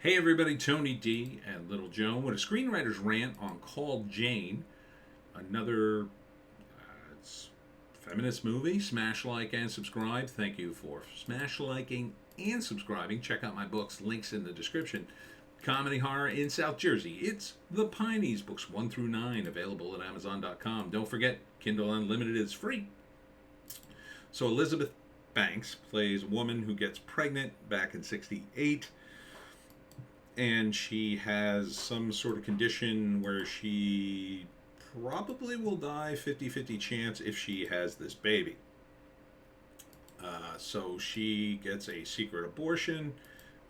Hey everybody, Tony D and Little Joan with a screenwriter's rant on Called Jane, another it's feminist movie. Smash like and subscribe. Thank you for smash liking and subscribing. Check out my books, links in the description. Comedy horror in South Jersey. It's the Pineys, books 1 through 9, available at Amazon.com. Don't forget, Kindle Unlimited is free. So Elizabeth Banks plays a woman who gets pregnant back in '68, and she has some sort of condition where she probably will die 50-50 chance if she has this baby. So she gets a secret abortion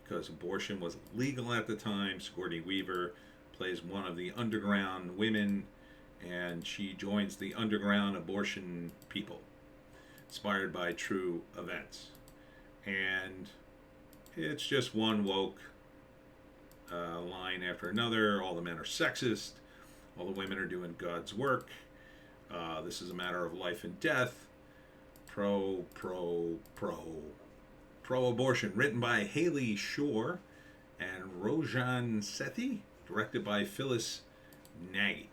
because abortion was legal at the time. Sigourney Weaver plays one of the underground women, and she joins the underground abortion people, inspired by true events. And it's just one woke line after another. All the men are sexist. All the women are doing God's work. This is a matter of life and death. Pro abortion. Written by Haley Shore and Rojan Sethi. Directed by Phyllis Nagy.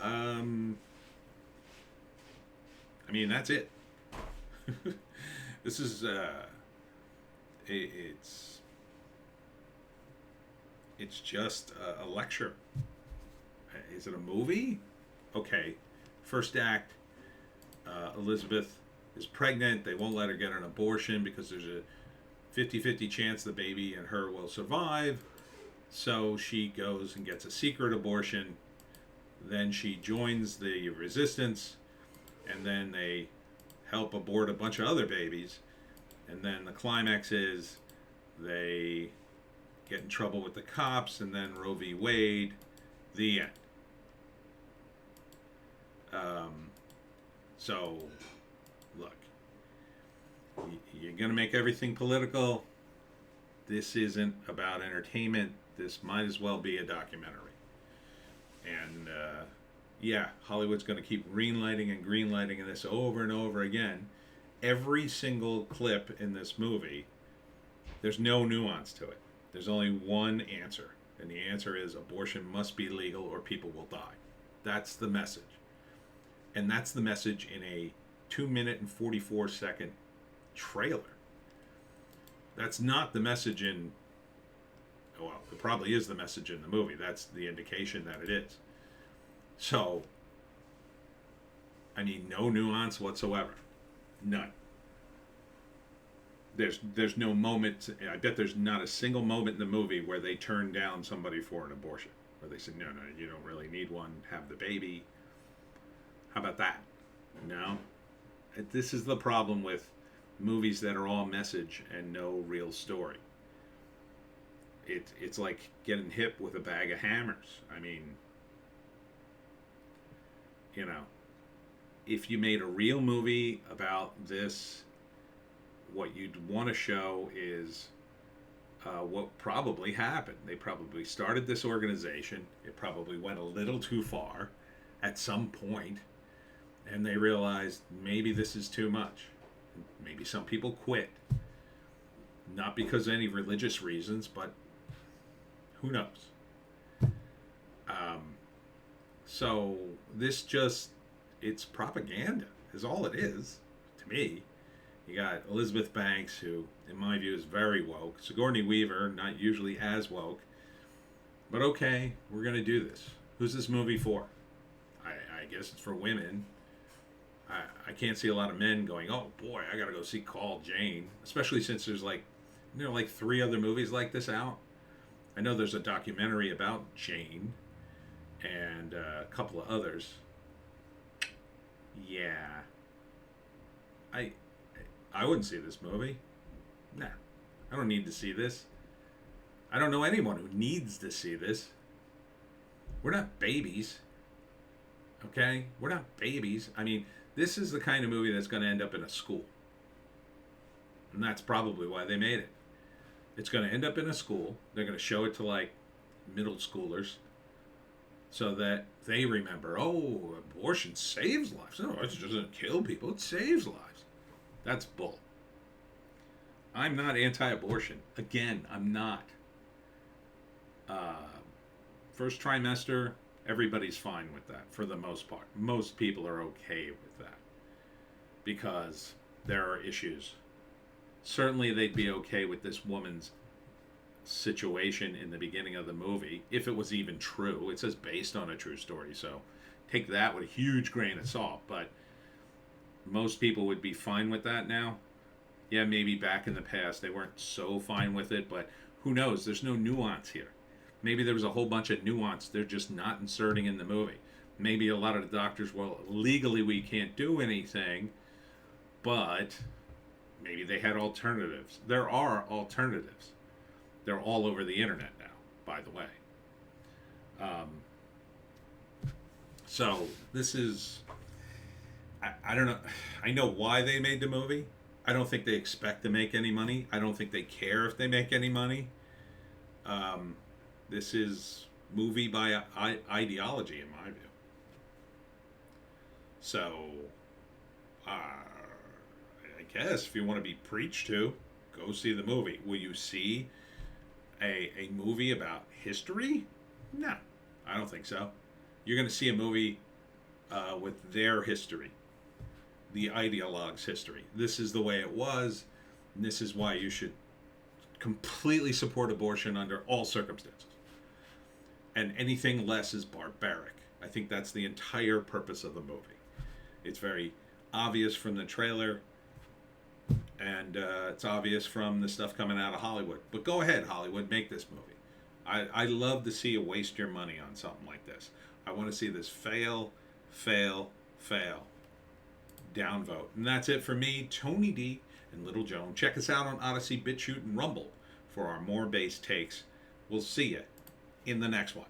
I mean, that's it. This is it's just a lecture. Is it a movie? Okay. First act, Elizabeth is pregnant. They won't let her get an abortion because there's a 50-50 chance the baby and her will survive. So she goes and gets a secret abortion. Then she joins the resistance, and then they help abort a bunch of other babies. And then the climax is they get in trouble with the cops, and then Roe v. Wade, the end. So, look, you're going to make everything political. This isn't about entertainment. This might as well be a documentary. And, yeah, Hollywood's going to keep greenlighting this over and over again. Every single clip in this movie, there's no nuance to it. There's only one answer, and the answer is abortion must be legal or people will die. That's the message. And that's the message in a 2-minute and 44-second trailer. That's not the message in, well, it probably is the message in the movie. That's the indication that it is. So, I mean, no nuance whatsoever. None. There's no moment. I bet there's not a single moment in the movie where they turn down somebody for an abortion, where they say, no, you don't really need one. Have the baby. How about that? No. This is the problem with movies that are all message and no real story. It's like getting hit with a bag of hammers. I mean, if you made a real movie about this, what you'd want to show is what probably happened. They probably started this organization. It probably went a little too far at some point, and they realized maybe this is too much. Maybe some people quit. Not because of any religious reasons, but who knows? So this it's propaganda is all it is to me. You got Elizabeth Banks, who in my view is very woke. Sigourney Weaver, not usually as woke. But okay, we're going to do this. Who's this movie for? I guess it's for women. I can't see a lot of men going, oh boy, I got to go see Call Jane. Especially since there's like 3 other movies like this out. I know there's a documentary about Jane and a couple of others. Yeah. I wouldn't see this movie. Nah. I don't need to see this. I don't know anyone who needs to see this. We're not babies. Okay? We're not babies. I mean, this is the kind of movie that's going to end up in a school. And that's probably why they made it. It's going to end up in a school. They're going to show it to, like, middle schoolers so that they remember, oh, abortion saves lives. No, it doesn't kill people. It saves lives. That's bull. I'm not anti-abortion. Again, I'm not. Uh, First trimester, everybody's fine with that for the most part. Most people are okay with that because there are issues. Certainly, they'd be okay with this woman's situation in the beginning of the movie if it was even true. It says based on a true story, so take that with a huge grain of salt. But most people would be fine with that now. Yeah, maybe back in the past they weren't so fine with it, but who knows? There's no nuance here. Maybe there was a whole bunch of nuance they're just not inserting in the movie. Maybe a lot of the doctors, well, legally we can't do anything, but maybe they had alternatives. There are alternatives. They're all over the internet now, by the way. Um, so this is, I don't know. I know why they made the movie. I don't think they expect to make any money. I don't think they care if they make any money. This is movie by ideology, in my view. So, I guess if you want to be preached to, go see the movie. Will you see a movie about history? No, I don't think so. You're going to see a movie with their history, the ideologues' history. This is the way it was, and this is why you should completely support abortion under all circumstances. And anything less is barbaric. I think that's the entire purpose of the movie. It's very obvious from the trailer, and it's obvious from the stuff coming out of Hollywood. But go ahead, Hollywood, make this movie. I love to see you waste your money on something like this. I want to see this fail, fail, fail. Downvote. And that's it for me, Tony D and Little Joan. Check us out on Odysee, Bitchute, and Rumble for our more base takes. We'll see you in the next one.